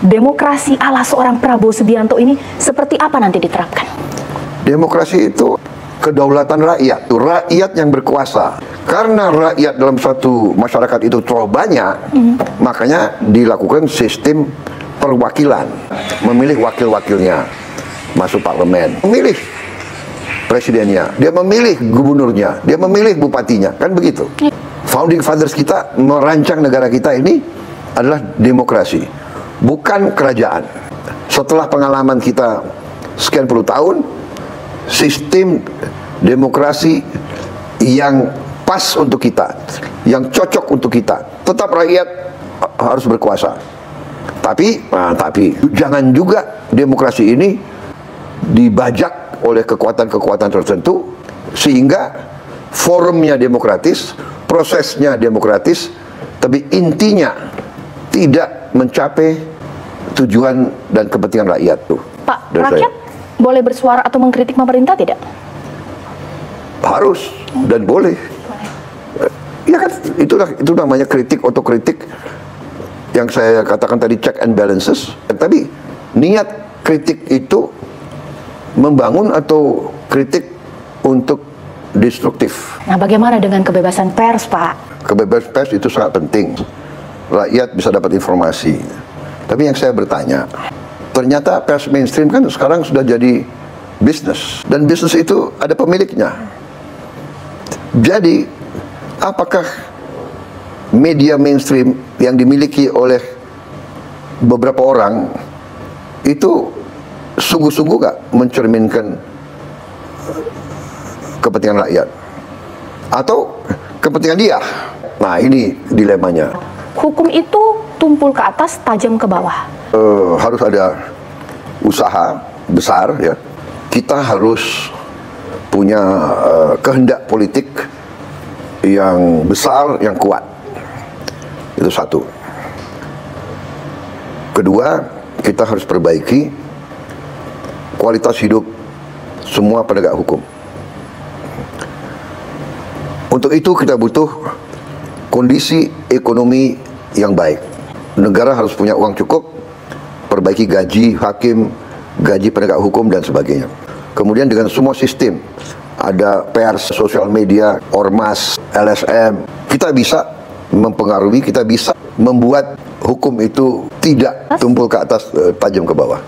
Demokrasi ala seorang Prabowo Subianto ini seperti apa nanti diterapkan? Demokrasi itu kedaulatan rakyat, rakyat yang berkuasa. Karena rakyat dalam suatu masyarakat itu terlalu banyak, makanya dilakukan sistem perwakilan, memilih wakil-wakilnya masuk parlemen, memilih presidennya, dia memilih gubernurnya, dia memilih bupatinya, kan begitu. Founding fathers kita merancang negara kita ini adalah demokrasi, bukan kerajaan. Setelah pengalaman kita sekian puluh tahun, sistem demokrasi yang pas untuk kita, yang cocok untuk kita, tetap rakyat harus berkuasa. Tapi jangan juga demokrasi ini dibajak oleh kekuatan-kekuatan tertentu sehingga forumnya demokratis, prosesnya demokratis, tapi intinya tidak mencapai tujuan dan kepentingan rakyat tuh. Pak, rakyat boleh bersuara atau mengkritik pemerintah tidak? Harus dan boleh. Ya kan, itu namanya kritik, otokritik yang saya katakan tadi, check and balances. Tapi niat kritik itu membangun atau kritik untuk destruktif. Nah, bagaimana dengan kebebasan pers, Pak? Kebebasan pers itu sangat penting. Rakyat bisa dapat informasi. Tapi yang saya bertanya, ternyata pers mainstream kan sekarang sudah jadi bisnis. Dan bisnis itu ada pemiliknya. Jadi, apakah media mainstream yang dimiliki oleh beberapa orang itu sungguh-sungguh gak mencerminkan kepentingan rakyat? Atau kepentingan dia? Nah, ini dilemanya. Hukum itu tumpul ke atas, tajam ke bawah. Harus ada usaha besar, ya. Kita harus punya kehendak politik yang besar, yang kuat. Itu satu. Kedua, kita harus perbaiki kualitas hidup semua penegak hukum. Untuk itu kita butuh kondisi ekonomi yang baik. Negara harus punya uang cukup, perbaiki gaji hakim, gaji penegak hukum, dan sebagainya. Kemudian dengan semua sistem, ada pers, sosial media, ormas, LSM, kita bisa mempengaruhi, kita bisa membuat hukum itu tidak tumpul ke atas, tajam ke bawah.